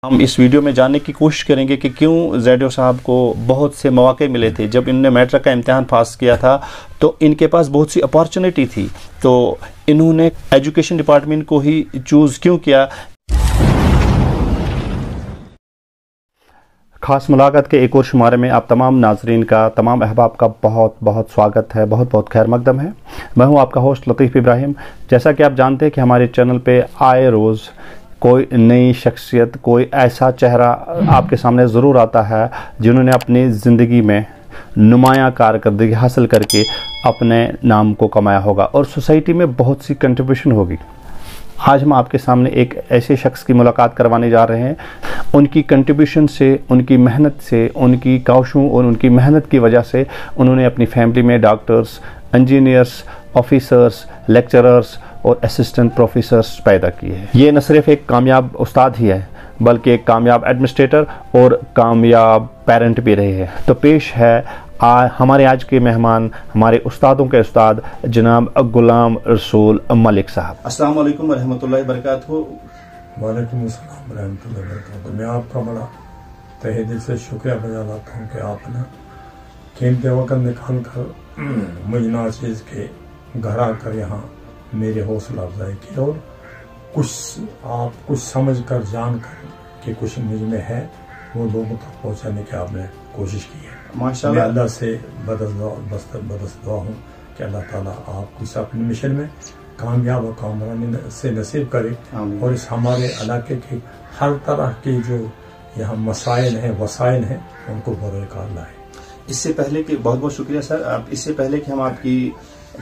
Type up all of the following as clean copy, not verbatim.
ہم اس ویڈیو میں جاننے کی کوشش کریں گے کہ کیوں زیڈو صاحب کو بہت سے مواقع ملے تھے. جب انہوں نے میٹرک کا امتحان پاس کیا تھا تو ان کے پاس بہت سی اپارچونیٹی تھی, تو انہوں نے ایجوکیشن ڈپارٹمنٹ کو ہی چوز کیوں کیا. خاص ملاقات کے ایک اور شمارے میں آپ تمام ناظرین کا, تمام احباب کا بہت بہت سواگت ہے, بہت بہت خیر مقدم ہے. میں ہوں آپ کا ہوسٹ لطیف ابراہیم. جیسا کہ آپ جانتے ہیں کہ ہمارے چینل پہ آئے روز کوئی نئی شخصیت, کوئی ایسا چہرہ آپ کے سامنے ضرور آتا ہے جنہوں نے اپنی زندگی میں نمایاں کارکردگی حاصل کر کے اپنے نام کو کمایا ہوگا اور سوسائٹی میں بہت سی کنٹریبیوشن ہوگی. آج ہم آپ کے سامنے ایک ایسے شخص کی ملاقات کروانے جا رہے ہیں. ان کی کنٹریبیوشن سے, ان کی محنت سے, ان کی کاوشوں اور ان کی محنت کی وجہ سے انہوں نے اپنی فیملی میں ڈاکٹرز, انجینئرز, آفیسرز, لیکچررز اور اسسٹنٹ پروفیسرز پیدا کیے ہیں. یہ نہ صرف ایک کامیاب استاد ہی ہے بلکہ ایک کامیاب ایڈمنسٹریٹر اور کامیاب پیرنٹ بھی رہے ہیں. تو پیش ہے ہمارے آج کے مہمان, ہمارے استادوں کے استاد جناب غلام رسول ملک صاحب. السلام علیکم ورحمۃ اللہ وبرکاتہ. وعلیکم السلام ورحمۃ اللہ وبرکاتہ. میں آپ کا بڑا تہہ دل سے شکریہ ادا کرتا ہوں کہ آپ نے قیمتی وقت نکال کر مجھ ناچیز کے گھر آ کر یہاں میری حوصلہ افزائی کی اور کچھ سمجھ کر, جان کر کہ کچھ مجھ میں ہے وہ لوگوں تک پہنچانے کی آپ نے کوشش کی ہے. میں اللہ سے بدست دعا ہوں کہ اللہ تعالیٰ آپ کو اس اپنے مشن میں کامیاب و کامرانی سے نصیب کرے اور اس ہمارے علاقے کے ہر طرح کے جو یہاں مسائل ہیں, وسائل ہیں, ان کو بروئے کار لائے. اس سے پہلے کہ بہت بہت شکریہ سر. اس سے پہلے کہ ہم آپ کی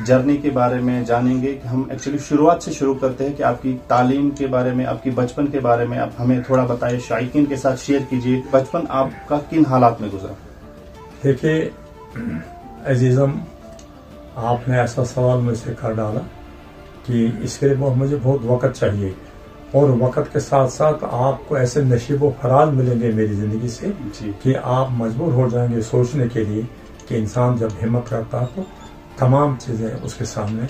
جرنی کے بارے میں جانیں گے, کہ ہم ایکچولی شروعات سے شروع کرتے ہیں کہ آپ کی تعلیم کے بارے میں, آپ کی بچپن کے بارے میں آپ ہمیں تھوڑا بتائیں, شائقین کے ساتھ شیئر کیجیے. بچپن آپ کا کن حالات میں گزرا؟ دیکھیے عزیزم, آپ نے ایسا سوال مجھ سے کر ڈالا کہ اس کے لیے مجھے بہت وقت چاہیے اور وقت کے ساتھ ساتھ آپ کو ایسے نشیب و فراز ملیں گے میری زندگی سے کہ آپ مجبور ہو جائیں گے سوچنے کے لیے کہ انسان جب ہمت کرتا ہے تو تمام چیزیں اس کے سامنے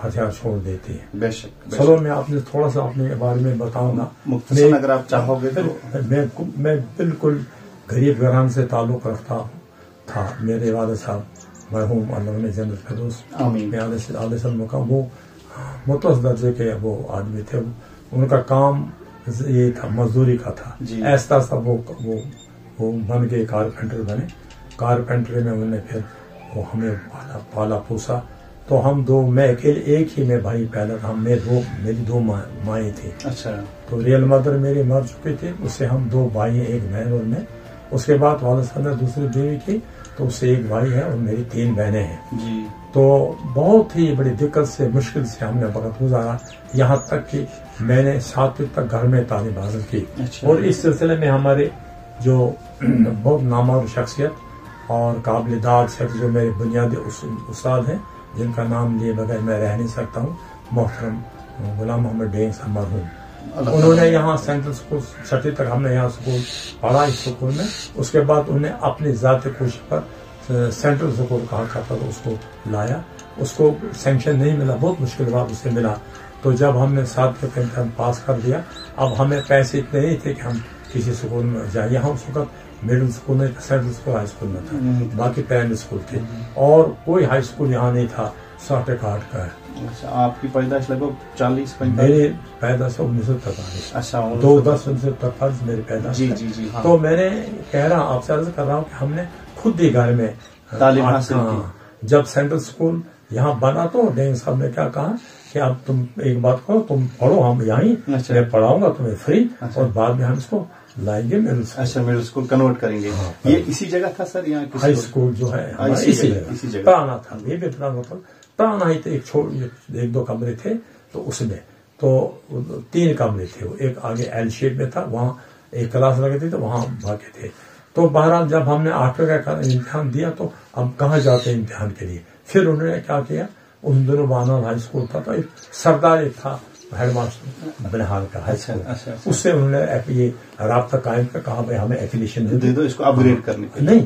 ہتھیار چھوڑ دیتی ہیں. بے شک. چلو میں آپ نے تھوڑا سا اپنے بارے میں بتاؤں گا مختصر اگر آپ چاہو گے. میں بالکل غریب گھران سے تعلق رکھتا تھا. میرے والد صاحب مرحوم اللہ نے جنت فردوس میں علیہ السلام کا وہ متوسط درجے کے وہ آدمی تھے. ان کا کام یہ تھا, مزدوری کا تھا. ایسا ایسا وہ بن کے کارپینٹر بنے. کارپینٹر میں انہوں نے پھر وہ ہمیں پالا پوسا. تو ہم دو, میں اکیلے ایک ہی میں بھائی پیدا تھا. میری دو مائیں تھیں. اچھا. تو ریئل مدر میری مر چکی تھی, اس سے ہم دو بھائی ہیں, ایک بہن اور میں. اس کے بعد والد صاحب نے دوسری بیوی کی تو اس سے ایک بھائی ہے اور میری 3 بہنیں ہیں. تو بہت ہی بڑی دقت سے, مشکل سے ہم نے وقت گزارا, یہاں تک کہ میں نے 7ویں تک گھر میں تعلیم حاصل کی. اور اس سلسلے میں ہمارے جو بہت نامور شخصیت اور قابل داد شخص جو میرے بنیادی استاد ہیں, جن کا نام لیے بغیر میں رہ نہیں سکتا ہوں, محترم غلام محمد ڈینگ صاحب مرحوم. انہوں نے یہاں سینٹرل اسکول 6 تک ہم نے یہاں اسکول پڑھا اس اسکول میں. اس کے بعد انہوں نے اپنی ذاتی کوشش پر سینٹرل اسکول کہا کرتا تو اس کو لایا. اس کو سینکشن نہیں ملا, بہت مشکل بعد اسے ملا. تو جب ہم نے 7 کا امتحان پاس کر دیا, اب ہمیں پیسے اتنے نہیں تھے کہ ہم کسی اسکول میں جائیں. یہاں اس وقت مڈل اسکول نہیں تھا, سینٹرل اسکول ہائی اسکول میں تھا, باقی پرائمری اسکول تھے اور کوئی ہائی اسکول یہاں نہیں تھا. 60 کا ہے. آپ کی پیدائش لگ بھگ 40-45؟ میری پیدائش 1943. اچھا. 2/10/1943 میری پیدائش. جی. تو میں نے کہہ رہا ہوں, آپ سے عرض کر رہا ہوں کہ ہم نے خود ہی گھر میں تعلیم حاصل کی. جب سینٹرل اسکول یہاں بنا تو ڈینگ صاحب نے کیا کہا کہ اب تم ایک بات کرو, تم پڑھو, ہم یہیں میں پڑھاؤں گا تمہیں فری, اور بعد میں ہم اس کو لائیں گے مڈل اسکول. اچھا, مڈل اسکول کنورٹ کریں گے. یہ اسی جگہ تھا سر, یہاں ہائی اسکول جو ہے اسی جگہ پرانا تھا. یہ بھی پرانا ہی تھا. 1-2 کمرے تھے تو اس میں تو 3 کمرے تھے. ایک آگے ایل شیپ میں تھا, وہاں ایک کلاس لگی تھی تو وہاں باقی تھے. تو بہرحال جب ہم نے 8ویں کا امتحان دیا تو اب کہاں جاتے ہیں امتحان کے لیے. پھر انہوں نے کیا کیا, ان دنوں بانال ہائی اسکول تھا تو ایک سردار ایک تھا ہیڈ ماسٹر بنہال کا ہائی اسکول, اس سے انہوں نے یہ رابطہ قائم کر کہا بھائی ہمیں ایفیلیشن دے دو, اس کو اپ گریڈ کرنے کے. نہیں,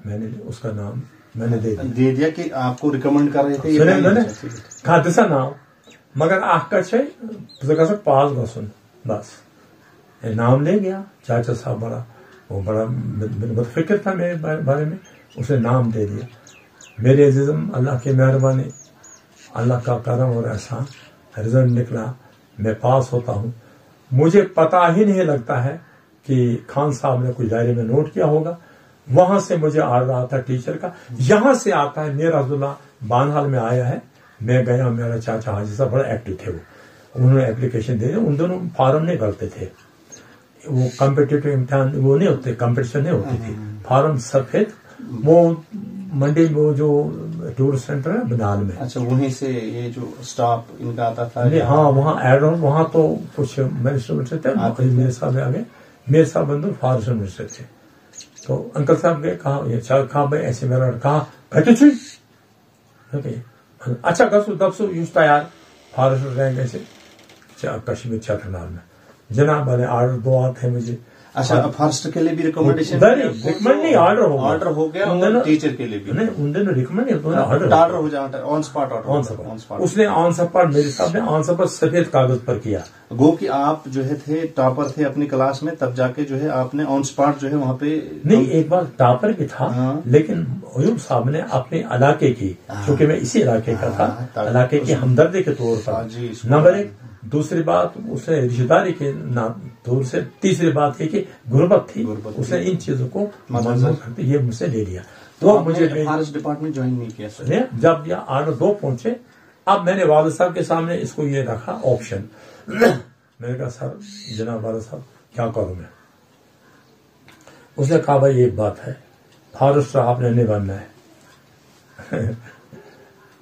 میں نے اس کا نام میں نے دے دیا کہ آپ کو ریکمینڈ کر رہے تھے میں نے کہا دسا نام مگر اخ کت ژٕ پاس گژھُن بس نام لے گیا چاچا صاحب بڑا وہ بڑا متفکر تھا میرے بارے میں اسے نام دے دیا میرے عزیزم اللہ کی مہربانی اللہ کا کرم اور احسان رزلٹ نکلا میں پاس ہوتا ہوں مجھے پتا ہی نہیں لگتا ہے کہ خان صاحب نے کچھ ڈائری میں نوٹ کیا ہوگا وہاں سے مجھے آ رہا تھا ٹیچر کا یہاں سے آتا ہے میرا عبداللہ بانحال میں آیا ہے میں گیا میرا چاچا حاجی صاحب بڑا ایکٹیو تھے وہ انہوں نے اپلیکیشن دے دی ان دونوں فارم نہیں بھرتے تھے وہ کمپٹیٹو امتحان وہ نہیں ہوتے کمپٹیشن نہیں ہوتی تھی فارم سفید وہ منڈی وہ جو ٹورسٹ سینٹر ہے بنال میں اچھا وہیں سے یہ جو اسٹاف ان کا آتا تھا ہاں وہاں ایڈ آن وہاں تو کچھ منسٹر تھے میرے صاحب آگے میرے صاحب بندو فارسٹ منسٹر تھے تو انکل صاحب گئے کہا بھائی ایسے میرا کہا اچھا گسو دپسو یہ تیار فارسٹ رینک ایسے کشمیر چٹرنال میں جناب والے آرڈر دو آتے ہیں مجھے اچھا فارسٹ کے لیے بھی ریکمنڈیشن ریکمنڈ نہیں آرڈر ہو گیا ٹیچر کے لیے بھی ان دنوں ریکمنڈ نہیں آرڈر ہو جاتا آن اسپاٹ اس نے آن سپاٹ میرے صاحب نے آن سپاٹ سفید کاغذ پر کیا گو کہ آپ جو ہے تھے ٹاپر تھے اپنی کلاس میں تب جا کے جو ہے آپ نے آن اسپاٹ جو ہے وہاں پہ نہیں ایک بار ٹاپر بھی تھا لیکن ایوب صاحب نے اپنے علاقے کی چونکہ میں اسی علاقے کا تھا علاقے کی ہمدردی کے طور پر نمبر ایک دوسری بات اس نے رشتے داری کے طور سے تیسری بات یہ کہ غربت تھی اس نے ان چیزوں کو یہ مجھ سے لے لیا تو مجھے فارسٹ ڈپارٹمنٹ جوائن نہیں کیا سر جب یہ آرڈر دو پہنچے اب میں نے والد صاحب کے سامنے اس کو یہ رکھا آپشن میں نے کہا سر جناب والد صاحب کیا کروں میں اس نے کہا بھائی ایک بات ہے فارسٹ آپ نے نہیں بننا ہے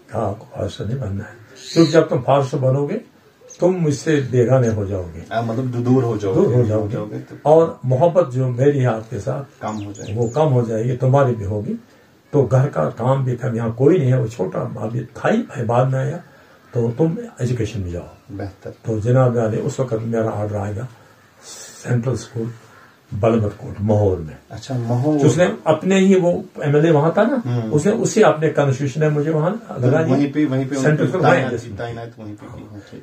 کہا فارسٹ نہیں بننا ہے کیونکہ جب تم فارسٹ بنو گے تم مجھ سے بیگانے ہو جاؤ گے مطلب دور ہو جاؤ گے اور محبت جو میری آپ کے ساتھ کم ہو جائے وہ کم ہو جائے گی تمہاری بھی ہوگی تو گھر کا کام بھی کم یہاں کوئی نہیں ہے وہ چھوٹا ابھی تھا ہی بھائی بعد میں آیا تو تم ایجوکیشن میں جاؤ بہتر تو جناب علی اس وقت میرا آرڈر آئے گا سینٹرل اسکول بلبت کوٹ ماحول میں اچھا ماحول اس نے اپنے ہی وہ ایم ایل اے وہاں تھا نا اس نے اسی اپنے کانسٹیٹیوشن نے مجھے وہاں لگا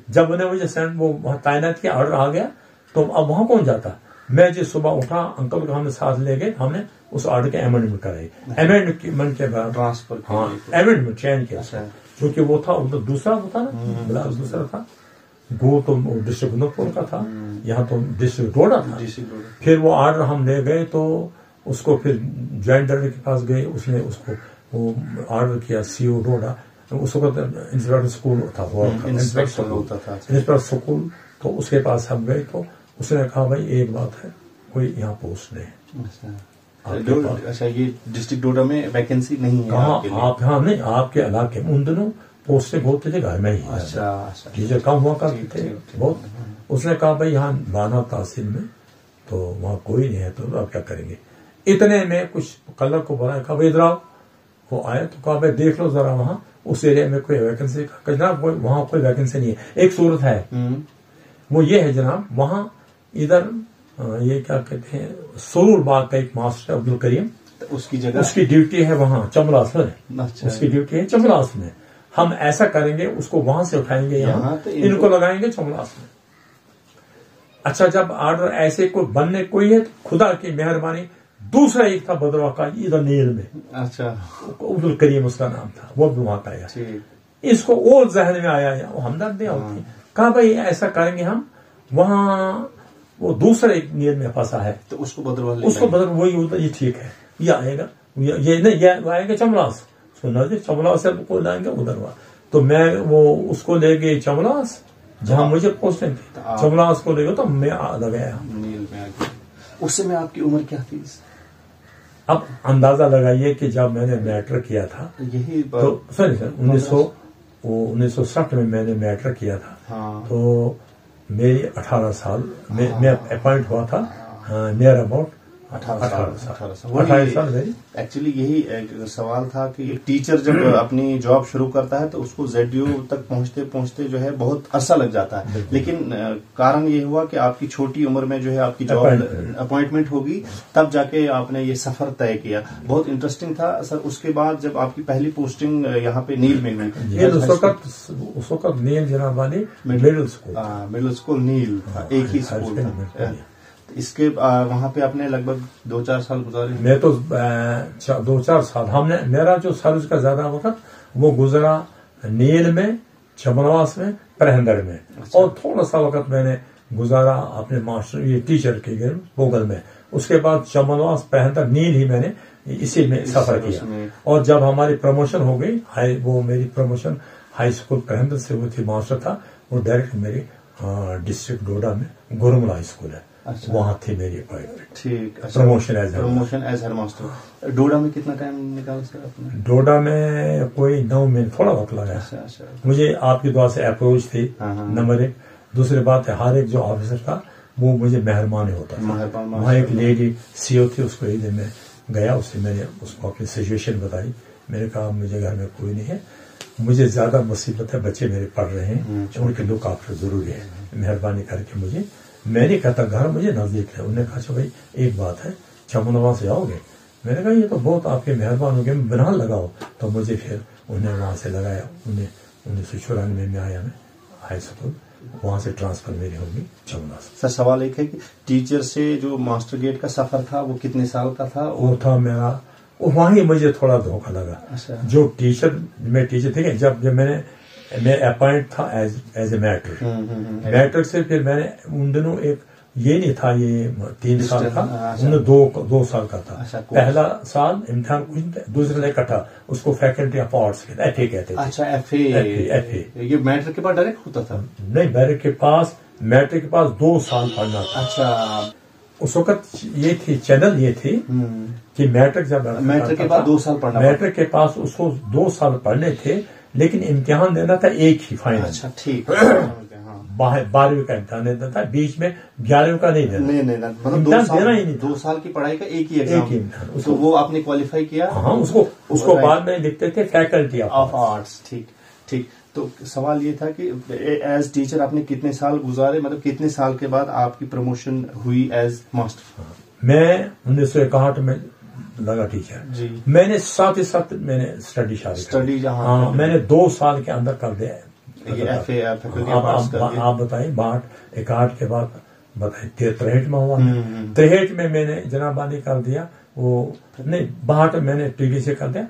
جب انہیں مجھے وہ تعینات کیا آرڈر آ گیا تو اب وہاں کون جاتا میں جس صبح اٹھا انکل کو ہم نے ساتھ لے گئے ہم نے اس آرڈر کے امینڈمنٹ کرائی امینڈمنٹ کے بعد ٹرانسفر ہاں امینڈمنٹ چینج کیا کیونکہ وہ تھا دوسرا وہ تھا نا دوسرا تھا گو تو ڈسٹرکٹ اندرپور کا تھا یہاں تو ڈسٹرکٹ ڈوڈا تھا پھر وہ آرڈر ہم لے گئے تو اس کو پھر جوائنٹ ڈائریکٹر کے پاس گئے اس نے اس کو وہ آرڈر کیا سی او ڈوڈا اس وقت انسپیکٹر اسکول تھا انسپیکٹر اسکول تو اس کے پاس ہم گئے تو اس نے کہا بھائی ایک بات ہے کوئی یہاں پوسٹ نہیں اچھا یہ ڈسٹرکٹ ڈوڈا میں ویکینسی نہیں ہے آپ یہاں نہیں آپ کے علاقے میں ان دنوں پوسٹیں ہوتے تھے گھر میں ہی ٹیچر کم ہوا کرتے تھے بہت اس نے کہا بھائی یہاں بانا تحصیل میں تو وہاں کوئی نہیں ہے تو آپ کیا کریں گے اتنے میں کچھ کلر کو بنایا کہا بھائی ادھر آؤ وہ آئے تو کہا بھائی دیکھ لو ذرا وہاں اس ایریا میں کوئی ویکنسی جناب وہاں کوئی ویکنسی نہیں ہے ایک صورت ہے وہ یہ ہے جناب وہاں ادھر یہ کیا کہتے ہیں سرور باغ کا ایک ماسٹر عبد الکریم اس کی جگہ اس کی ڈیوٹی ہے وہاں چملاس میں اس کی ڈیوٹی ہے چملاس میں ہم ایسا کریں گے اس کو وہاں سے اٹھائیں گے یہاں ان کو لگائیں گے چملاس میں اچھا جب آرڈر ایسے کوئی بننے کوئی ہے تو خدا کی مہربانی دوسرا ایک تھا بدروا کا ادھر نیل میں اچھا عبد الکریم اس کا نام تھا وہ بھی وہاں کا آیا اس کو اور ذہن میں آیا ہمدردیاں ہوتی کہا بھائی ایسا کریں گے ہم وہاں وہ دوسرا ایک نیل میں پھنسا ہے تو اس کو بدر وہی یہ ٹھیک ہے یہ آئے گا یہ نہیں یہ آئے گا چملاس چملاس سے کو لائیں گے ادھر تو میں وہ اس کو لے گئے چملاس جہاں مجھے پوسٹنگ تھی چملاس کو لے گئے تو میں لگایا اس سے میں آپ کی عمر کیا تھی اب اندازہ لگائیے کہ جب میں نے میٹرک کیا تھا یہی تو سر 1960 میں نے میٹرک کیا تھا تو میری 18 سال میں اپوائنٹ ہوا تھا نیئر اباؤٹ 18 سال ایکچولی یہی ایک سوال تھا کہ ایک ٹیچر جب اپنی جاب شروع کرتا ہے تو اس کو ZDO تک پہنچتے پہنچتے جو ہے بہت عرصہ لگ جاتا ہے، لیکن کارن یہ ہوا کہ آپ کی چھوٹی عمر میں جو ہے آپ کی جاب اپوائنٹمنٹ ہوگی، تب جا کے آپ نے یہ سفر طے کیا. بہت انٹرسٹنگ تھا سر. اس کے بعد جب آپ کی پہلی پوسٹنگ یہاں پہ نیل میں ہوئی، اس وقت نیل جناب والی مڈل اسکول نیل تھا، ایک ہی اسکول تھا. اس کے وہاں پہ آپ نے لگ بھگ 2-4 سال گزارے. میں تو 2-4 سال میرا جو سروس کا زیادہ وقت وہ گزرا نیل میں، چمنواس میں، پرہندر میں، اور تھوڑا سا وقت میں نے گزارا اپنے ماسٹر یہ ٹیچر کے بوگل میں. اس کے بعد چمنواس، پرہندر، نیل ہی میں نے اسی میں سفر کیا. اور جب ہماری پروموشن ہو گئی، وہ میری پروموشن ہائی اسکول پرہندر سے وہ تھی، ماسٹر تھا وہ، ڈائریکٹ میری ڈسٹرکٹ ڈوڈا میں گورمل ہائی اسکول ہے، وہاں تھی میری اپوائنٹمنٹ. ٹھیک. Promotion as head master. Doda میں کتنا ٹائم نکالا سر آپ نے؟ ڈوڈا میں کوئی 9 مہینے، تھوڑا وقت لگا. مجھے آپ کی دعا سے اپروچ تھی، نمبر 1. دوسری بات ہے ہر ایک جو آفیسر تھا وہ مجھے مہربان ہوتا تھا. وہاں ایک لیڈی CO تھی، اس کو ایک دن میں گیا، اس سے میں نے اس کو اپنی سچویشن بتائی. میں نے کہا مجھے گھر میں کوئی نہیں ہے، مجھے زیادہ مصیبت ہے، بچے میرے پڑھ رہے ہیں، ان کے لک آفٹر ضروری ہے، مہربانی کر کے مجھے. میں نہیں کہتا گھر مجھے نزدیک ہے. انہوں نے کہا اچھا بھائی ایک بات ہے، چمنوا سے آؤ گے؟ میں نے کہا یہ تو بہت آپ کے مہربان ہو گئے، بنا لگاؤ. تو مجھے پھر انہیں وہاں سے لگایا. 1994 میں آیا میں ہائی اسکول، وہاں سے ٹرانسفر میری ہوگی چمنوا سے. سر سوال ایک ہے کہ ٹیچر سے جو ماسٹر گیٹ کا سفر تھا وہ کتنے سال کا تھا؟ وہ تھا میرا، وہیں مجھے تھوڑا دھوکہ لگا. جو ٹیچر تھے، جب میں اپوائنٹ تھا ایز اے میٹرک سے، پھر میں نے ان دنوں ایک یہ نہیں تھا یہ 3 سال کا، انہوں نے 2 سال کا تھا. پہلا سال امتحان کچھ، دوسرا اکٹھا، اس کو فیکلٹی آف آرٹس FA کہتے تھے. اچھا FA. یہ میٹرک کے بعد ڈائریکٹ ہوتا تھا؟ نہیں، میٹرک کے پاس 2 سال پڑھنا تھا. اچھا. اس وقت یہ تھی چینل، یہ تھی کہ میٹرک جب میٹرک کے بعد 2 سال پڑھنا، میٹرک کے پاس اس کو 2 سال پڑھنے تھے، لیکن امتحان دینا تھا ایک ہی فائنل. اچھا ٹھیک. 12ویں کا امتحان دینا تھا، بیچ میں 11ویں کا نہیں دینا. نہیں، امتحان دینا ہی نہیں. 2 سال کی پڑھائی کا ایک ہی ایگزام. تو وہ آپ نے کوالیفائی کیا؟ ہاں، اس کو بعد میں لکھتے تھے فیکلٹی آف آرٹس. ٹھیک. تو سوال یہ تھا کہ ایز ٹیچر آپ نے کتنے سال گزارے، مطلب کتنے سال کے بعد آپ کی پروموشن ہوئی ایز ماسٹر؟ میں 1961 میں لگا ٹیچر جی. میں نے ساتھ ہی ساتھ میں نے اسٹڈی ہاں میں نے 2 سال کے اندر کر دیا. آپ بتائیے 61 کے بعد بتائیے 63 میں ہوا. 63 میں نے جناب بانی کر دیا، وہ نہیں 62 میں نے TD سے کر دیا.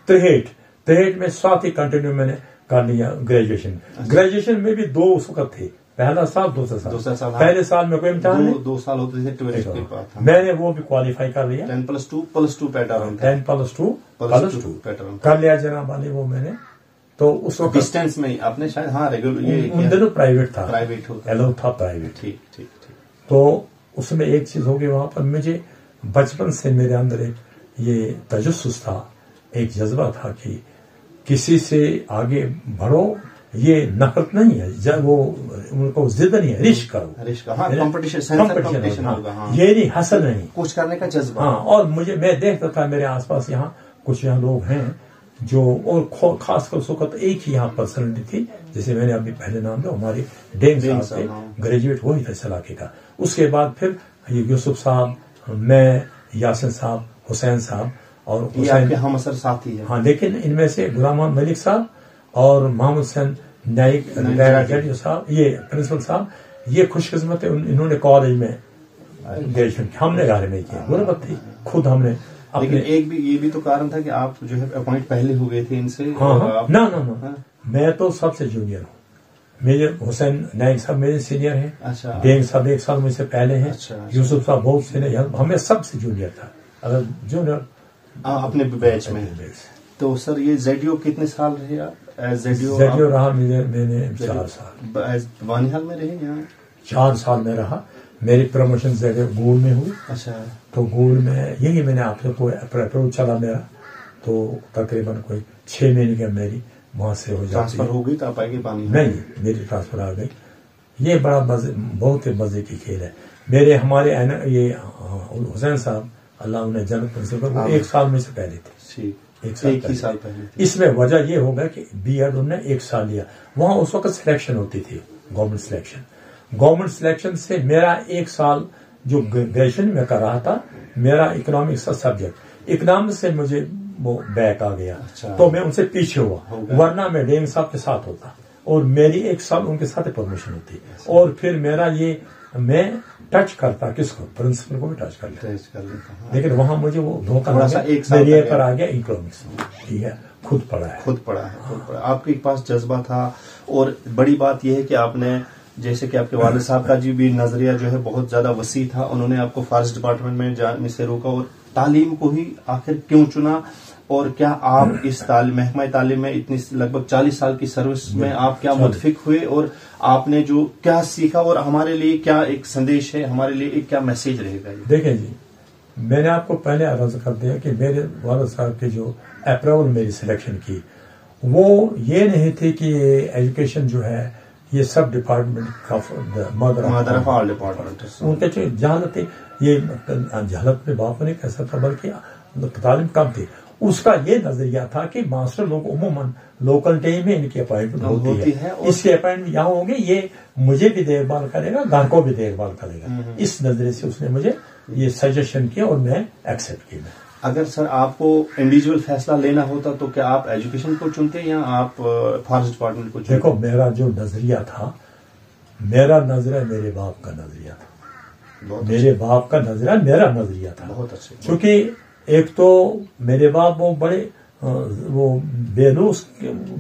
63 میں ساتھ ہی کنٹینیو میں نے کر لیا گریجویشن میں بھی 2 اس وقت تھے، پہلا سال دوسرا سال. پہلے سال میں کوئی امتحان نہیں، 2 سال ہوتے تھے ٹویلتھ کے بعد. میں نے وہ بھی کوالیفائی کر لیا. 10+2 پیٹرن، 10+2 کر لیا جناب علی. وہ میں نے تو اس وقت ڈسٹینس میں آپ نے شاید ہاں ریگولر ان دنوں پرائیویٹ تھا، ایلو تھا پرائیویٹ. ٹھیک. تو اس میں ایک چیز ہوگی وہاں پر، مجھے بچپن سے میرے اندر ایک یہ تجسس تھا، ایک جذبہ تھا کہ کسی سے آگے بڑھو. یہ نفرت نہیں ہے، جب وہ ان کو ضد نہیں ہے، رشک کرو، کمپٹیشن ہوگا. یہ نہیں، حسد نہیں، کچھ کرنے کا جذبہ. ہاں. اور میں دیکھتا تھا میرے آس پاس یہاں کچھ لوگ ہیں جو، اور خاص کر اس وقت ایک ہی یہاں پرسنالٹی تھی، جیسے میں نے ابھی پہلے نام دیا، ہماری ڈینگ صاحب گریجویٹ وہی تھا اس علاقے کا. اس کے بعد پھر یوسف صاحب، میں، یاسین صاحب، حسین صاحب اور حسین ہم اثر ساتھی ہیں. ہاں، لیکن ان میں سے غلام محمد ملک صاحب اور محمد حسین نائک صاحب، یہ پرنسپل صاحب، یہ خوش قسمت ہے، انہوں نے کالج میں گریجویشن، ہم نے گھر میں کیا، غربت تھی خود ہم نے. لیکن ایک بھی یہ بھی تو کارن تھا کہ آپ جو ہے اپوائنٹ پہلے ہو گئے تھے ان سے. نہ میں تو سب سے جونیئر ہوں. میرے حسین نائک صاحب میرے سینئر ہیں. اچھا. ڈینگ صاحب 1 سال مجھ سے پہلے ہیں. یوسف صاحب بہت سینئر، ہمیں سب سے جونیئر تھا. اگر جونیئر اپنے بیچ میں. تو سر یہ ZDO کتنے سال رہے آپ؟ ZDO رہا میں نے 4 سال. بانیہال میں رہے یہاں 4 سال میں رہا. میری پروموشن ZDO گول میں ہوئی. اچھا. تو گول میں یہی میں نے آپ سے کوئی اپروچ چلا میرا، تو تقریباً کوئی 6 مہینے کا میری وہاں سے ہو جاتی. ٹرانسفر ہو گئی تو آپ آئے گی بانیہال؟ نہیں، میری ٹرانسفر آ گئی. یہ بڑا بہت ہی مزے کی کھیل ہے. ہمارے یہ حسین صاحب اللہ انہیں جنت نصیب کرے، وہ 1 سال میں سے پہلے تھے، 1 سال پہلے۔ اس میں وجہ یہ ہوگا کہ بی ایڈ انہوں نے 1 سال لیا، وہاں اس وقت سلیکشن ہوتی تھی، گورنمنٹ سلیکشن سے میرا 1 سال جو گریجویشن میں کر رہا تھا، میرا اکنامکس کا سبجیکٹ، اکنامکس سے مجھے وہ بیک آ گیا، تو میں ان سے پیچھے ہوا، ورنہ میں ڈیم صاحب کے ساتھ ہوتا اور میری 1 سال ان کے ساتھ پروموشن ہوتی، اور پھر میرا یہ میں ٹچ کرتا کس کو، پرنسپل کو بھی ٹچ کر لیتا، لیکن وہاں مجھے وہ دھوکہ میرے پر آ گیا اکنامکس، ٹھیک ہے، خود پڑھا ہے۔ آپ کے پاس جذبہ تھا، اور بڑی بات یہ ہے کہ آپ نے، جیسے کہ آپ کے والد صاحب کا بھی نظریہ جو ہے بہت زیادہ وسیع تھا، انہوں نے آپ کو فارسٹ ڈپارٹمنٹ میں جانے سے روکا، اور تعلیم کو ہی آخر کیوں چنا، اور کیا آپ اس محکمہ تعلیم میں اتنی لگ بھگ 40 سال کی سروس میں آپ کیا متفق ہوئے، اور آپ نے جو کیا سیکھا، اور ہمارے لیے کیا ایک سندیش ہے، ہمارے لیے ایک کیا میسج رہے گا؟ دیکھیں جی، میں نے آپ کو پہلے عرض کر دیا کہ میرے والد صاحب کی جو اپروول میری سلیکشن کی، وہ یہ نہیں تھی کہ ایجوکیشن جو ہے یہ سب ڈپارٹمنٹ کا مدر آف آل ڈپارٹمنٹ، ان کے جو جہالت تھی، یہ جہالت میں باپ نہیں کہہ سکتا، بلکہ تعلیم کم تھی۔ اس کا یہ نظریہ تھا کہ ماسٹر لوگ عموماً لوکل ٹیم میں ان کی اپائنٹمنٹ ہوتی ہے، اس کی اپائنٹمنٹ یہاں ہوگی، یہ مجھے بھی دیکھ بھال کرے گا، گھر کو بھی دیکھ بھال کرے گا، اس نظریے سے اس نے مجھے یہ سجیشن کیا اور میں ایکسپٹ کی۔ اگر سر آپ کو انڈیویجول فیصلہ لینا ہوتا تو کیا آپ ایجوکیشن کو چنتے یا آپ فارسٹ ڈپارٹمنٹ کو چنتے؟ دیکھو، میرا جو نظریہ تھا، میرا نظریہ میرے باپ کا نظریہ تھا، میرے باپ کا نظریہ میرا نظریہ تھا، بہت اچھا، چونکہ ایک تو میرے باپ وہ بڑے وہ بے لوث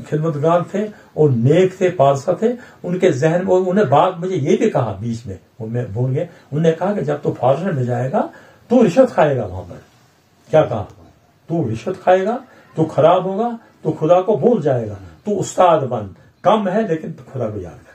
خدمت گار تھے اور نیک تھے، پارسا تھے، ان کے ذہن میں انہیں بات مجھے یہ بھی کہا بیچ میں، وہ میں بھول گیا، انہوں نے کہا کہ جب تو فارسٹ میں جائے گا تو رشوت کھائے گا، وہاں پر کیا کہا، تو رشوت کھائے گا تو خراب ہوگا، تو خدا کو بھول جائے گا، تو استاد بن، کم ہے لیکن خدا کو یاد کرے۔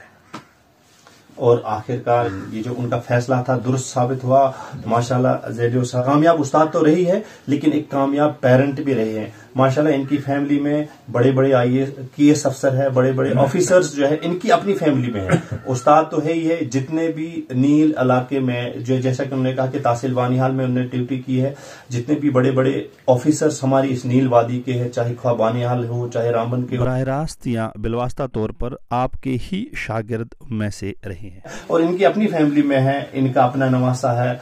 اور آخرکار یہ جو ان کا فیصلہ تھا درست ثابت ہوا، ماشاءاللہ۔ زیڈیو صاحب کامیاب استاد تو رہی ہے، لیکن ایک کامیاب پیرنٹ بھی رہے ہیں ماشاءاللہ۔ ان کی فیملی میں بڑے بڑے IAS افسر ہے، بڑے بڑے آفیسرز جو ہے ان کی اپنی فیملی میں ہے، استاد تو ہے ہی ہے۔ جتنے بھی نیل علاقے میں جو جیسا کہ انہوں نے کہا کہ تحصیل بانیحال میں انہوں نے ڈیوٹی کی ہے، جتنے بھی بڑے بڑے آفیسرز ہماری اس نیل وادی کے ہیں، چاہے خواہ بانیحال ہو چاہے رامبن کے، براہ راست یا بالواسطہ طور پر آپ کے ہی شاگرد میں سے رہے ہیں، اور ان کی اپنی فیملی میں ہے، ان کا اپنا نواسا ہے۔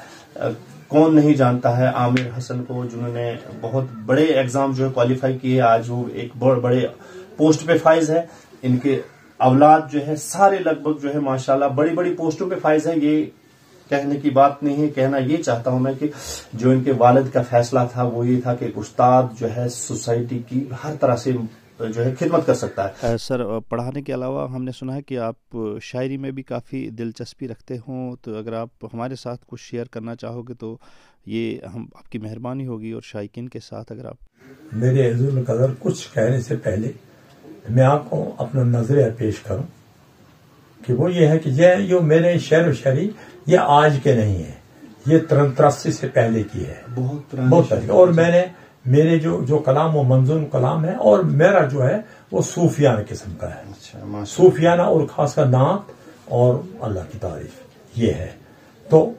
کون نہیں جانتا ہے عامر حسن کو، جنہوں نے بہت بڑے ایگزام جو ہے کوالیفائی کیے، آج وہ ایک بڑے پوسٹ پہ فائز ہے۔ ان کے اولاد جو ہے سارے لگ بھگ جو ہے ماشاءاللہ بڑی بڑی پوسٹوں پہ فائز ہے۔ یہ کہنے کی بات نہیں ہے، کہنا یہ چاہتا ہوں میں کہ جو ان کے والد کا فیصلہ تھا وہ یہ تھا کہ ایک استاد جو ہے سوسائٹی کی ہر طرح سے جو ہے خدمت کر سکتا ہے۔ سر، پڑھانے کے علاوہ ہم نے سنا ہے کہ آپ شاعری میں بھی کافی دلچسپی رکھتے ہوں، تو اگر آپ ہمارے ساتھ کچھ شیئر کرنا چاہو گے تو یہ آپ کی مہربانی ہوگی، اور شائقین کے ساتھ اگر آپ۔ میرے حضور القدر کچھ کہنے سے پہلے میں آپ کو اپنا نظریہ پیش کروں کہ وہ یہ ہے کہ یہ میرے شعر و شاعری یہ آج کے نہیں ہے، یہ 83 سے پہلے کی ہے، بہت اور میں نے میرے جو کلام وہ منظوم کلام ہے، اور میرا جو ہے وہ صوفیانہ قسم کا ہے، صوفیانہ اور خاص کر نعت اور اللہ کی تعریف یہ ہے۔ تو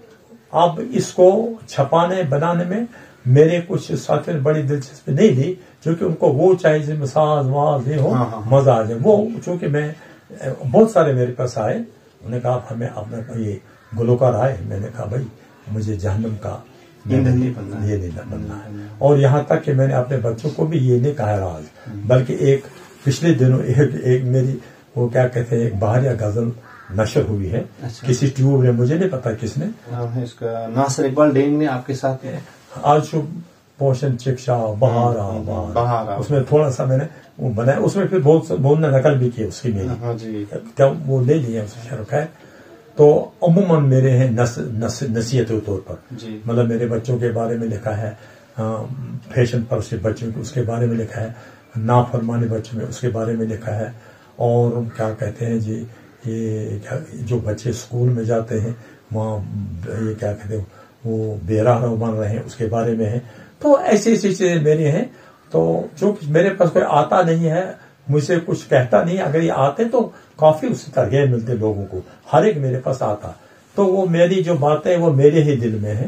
اب اس کو چھپانے بنانے میں میرے کچھ ساتھیوں نے بڑی دلچسپی نہیں لی، چونکہ ان کو وہ چاہیے مساز واز یہ ہو، مزہ آ جائے وہ، چونکہ میں بہت سارے میرے پاس آئے، انہوں نے کہا ہمیں اپنا یہ گلوکار آئے، میں نے کہا بھائی مجھے جہنم کا یہ نہیں بننا ہے، اور یہاں تک کہ میں نے اپنے بچوں کو بھی یہ نہیں کہا راز، بلکہ ایک پچھلے دنوں ایک میری وہ کیا کہتے ہیں ایک بہاریہ غزل نشر ہوئی ہے کسی ٹیوب نے، مجھے نہیں پتا کس نے، اس کا ناصر اقبال ڈینگ نے آپ کے ساتھ آج شو پوشن چکشا بہارا، اس میں تھوڑا سا میں نے وہ بنایا، اس میں پھر بہت نے نقل بھی کی اس کی میری، جب وہ لے لی ہے اس شرف ہے۔ تو عموماً میرے ہیں نصیحت کے طور پر، مطلب میرے بچوں کے بارے میں لکھا ہے، فیشن پر سے بچوں اس کے بارے میں لکھا ہے، نافرمانے بچوں میں اس کے بارے میں لکھا ہے، اور کیا کہتے ہیں جی یہ جو بچے اسکول میں جاتے ہیں وہاں یہ کیا کہتے ہیں وہ بے راہ رو بن رہے ہیں اس کے بارے میں ہے۔ تو ایسی چیزیں میری ہیں، تو جو میرے پاس کوئی آتا نہیں ہے، مجھ سے کچھ کہتا نہیں، اگر یہ آتے تو کافی اس سے ترغیب ملتے لوگوں کو، ہر ایک میرے پاس آتا، تو وہ میری جو باتیں وہ میرے ہی دل میں ہیں،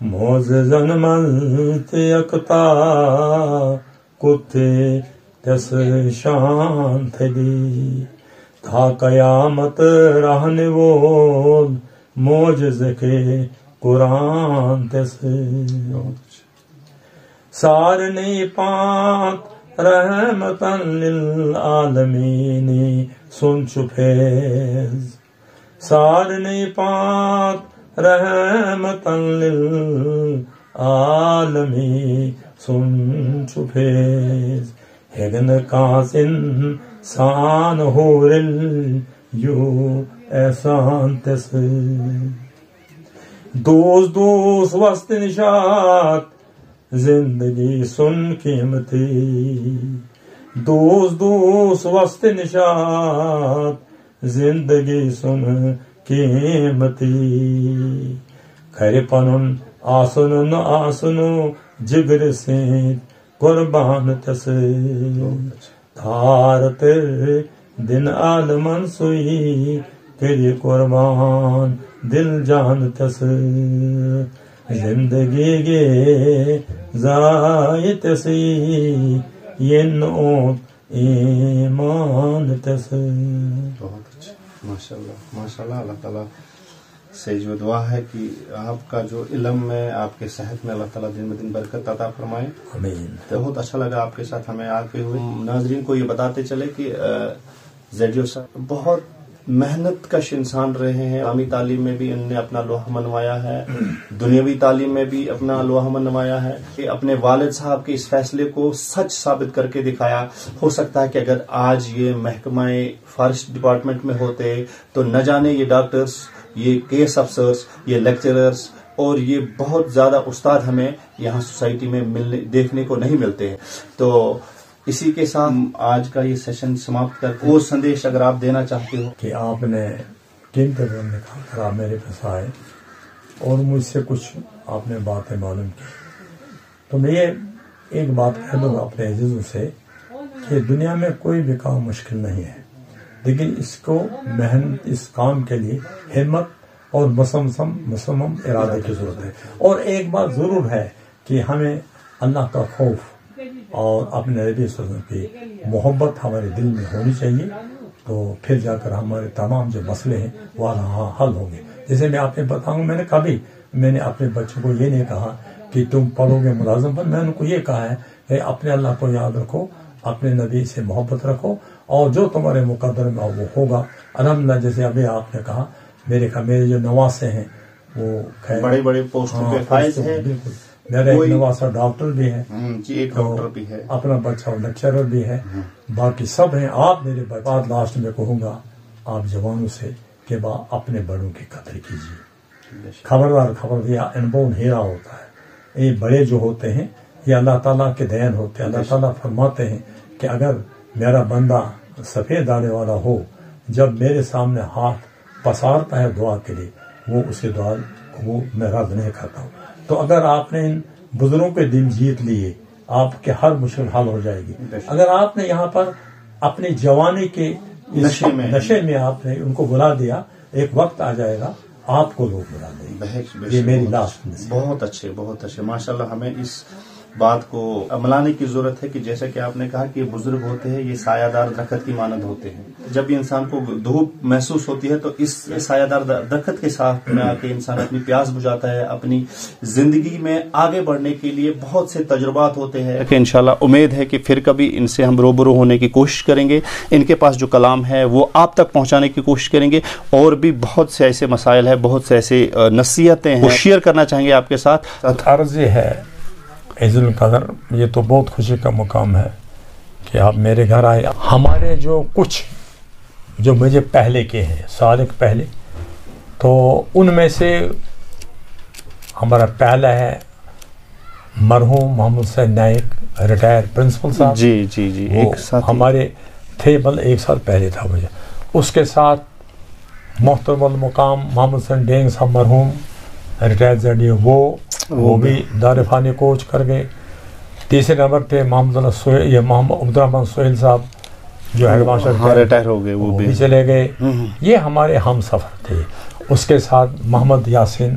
معجزن ملت یکتا کتے تس شان تھلی تھا قیامت رہنے وول معجز کے قرآن تس سارنے پاک رحمتن للعالمین سن چپیز سارنے پاک رحمتن للعالمین سن چپیز ہگن کاس انسان ہورل یو احسان تس دوست وسط نشات زندگی سن قیمتی دوست وسط نشات زندگی سن قیمتی کھر پنن آسنو جگر سے قربان تس تھار تر دن عالمن سوئی کری قربان دل جان تس زندگی گے زائے تسی ین اوت ایمان تس. بہت اچھا، ماشاء اللہ. اللہ تعالیٰ سے جو دعا ہے کہ آپ کا جو علم میں، آپ کے صحت میں اللہ تعالیٰ دن بدن برکت عطا فرمائے. آمین. بہت اچھا لگا آپ کے ساتھ ہمیں آ کے ہوئے. ناظرین کو یہ بتاتے چلے کہ زیڈیو صاحب بہت محنت کش انسان رہے ہیں. اسلامی تعلیم میں بھی انہوں نے اپنا لوہا منوایا ہے، دنیاوی تعلیم میں بھی اپنا لوہا منوایا ہے. کہ اپنے والد صاحب کے اس فیصلے کو سچ ثابت کر کے دکھایا. ہو سکتا ہے کہ اگر آج یہ محکمہ فارسٹ ڈپارٹمنٹ میں ہوتے تو نہ جانے یہ ڈاکٹرز، یہ کیس افسرز، یہ لیکچررز اور یہ بہت زیادہ استاد ہمیں یہاں سوسائٹی میں دیکھنے کو نہیں ملتے ہیں. تو اسی کے ساتھ آج کا یہ سیشن سماپت کرتے ہیں. وہ سندیش اگر آپ دینا چاہتے ہو کہ آپ نے قیمتی وقت نکال کر آپ میرے پاس آئے اور مجھ سے کچھ آپ نے باتیں معلوم کی، تو میں یہ ایک بات کہہ دوں گا اپنے عزیزوں سے کہ دنیا میں کوئی بھی کام مشکل نہیں ہے، لیکن اس کو محنت، اس کام کے لیے ہمت اور مصمم ارادے کی ضرورت ہے. اور ایک بات ضرور ہے کہ ہمیں اللہ کا خوف اور اپنے نبی صلی اللہ علیہ وسلم کی محبت ہمارے دل میں ہونی چاہیے، تو پھر جا کر ہمارے تمام جو مسئلے ہیں وہ حل ہوں گے. جیسے میں آپ نے بتاؤں، میں نے اپنے بچوں کو یہ نہیں کہا کہ تم پڑھو گے ملازم پر، میں نے ان کو یہ کہا ہے کہ اپنے اللہ کو یاد رکھو، اپنے نبی سے محبت رکھو، اور جو تمہارے مقدر میں وہ ہوگا. الحمدللہ جیسے ابھی آپ نے کہا، میرے جو نواسے ہیں وہ بڑے بڑے پوسٹوں پہ فائز ہیں. بالکل. میرا ایک نواسا ڈاکٹر بھی ہے، ایک ڈاکٹر بھی ہے، اپنا بچہ لیکچرر بھی ہے، باقی سب ہیں. آپ میرے بعد لاسٹ میں کہوں گا آپ جوانوں سے کہ اپنے بڑوں کی قدر کیجیے. خبردار یہ انبون ہیرا ہوتا ہے. یہ بڑے جو ہوتے ہیں یہ اللہ تعالیٰ کے دین ہوتے ہیں. اللہ تعالیٰ فرماتے ہیں کہ اگر میرا بندہ سفید داڑھی والا ہو، جب میرے سامنے ہاتھ پسارتا ہے دعا کے لیے، وہ اسے دعا وہ میں رد نہیں کرتا ہوں. تو اگر آپ نے ان بزرگوں کے دن جیت لیے، آپ کے ہر مشکل حل ہو جائے گی. اگر آپ نے یہاں پر اپنی جوانی کے نشے میں آپ نے ان کو بلا دیا، ایک وقت آ جائے گا آپ کو لوگ بلا دیں گے. یہ میری لاسٹ میں. بہت اچھے ماشاءاللہ. ہمیں اس بات کو عملانے کی ضرورت ہے کہ جیسا کہ آپ نے کہا کہ یہ بزرگ ہوتے ہیں، یہ سایہ دار درخت کی مانند ہوتے ہیں. جب بھی انسان کو دھوپ محسوس ہوتی ہے تو اس سایہ دار درخت کے ساتھ میں آ کے انسان اپنی پیاس بجھاتا ہے. اپنی زندگی میں آگے بڑھنے کے لیے بہت سے تجربات ہوتے ہیں کہ انشاءاللہ امید ہے کہ پھر کبھی ان سے ہم روبرو ہونے کی کوشش کریں گے. ان کے پاس جو کلام ہے وہ آپ تک پہنچانے کی کوشش کریں گے، اور بھی بہت سے ایسے مسائل ہیں، بہت سے ایسے نصیحتیں ہیں وہ شیئر کرنا چاہیں گے آپ کے ساتھ. عرض ہے عز القدر، یہ تو بہت خوشی کا مقام ہے کہ آپ میرے گھر آئے. ہمارے جو کچھ جو مجھے پہلے کے ہیں، سالک پہلے، تو ان میں سے ہمارا پہلا ہے مرحوم محمد حسین نائک، ریٹائر پرنسپل صاحب. جی ایک ساتھ ہمارے تھے، بل ایک سال پہلے تھا مجھے. اس کے ساتھ محترم المقام محمد حسین ڈینگ صاحب مرحوم، ریٹائر زیڈی، وہ بھی دارفانی کوچ کر گئے. تیسرے نمبر پہ محمد عبد الرحمن سہیل صاحب جو ہیڈ ماسٹر ریٹائر ہو گئے، وہ بھی چلے گئے. یہ ہمارے ہم سفر تھے. اس کے ساتھ محمد یاسین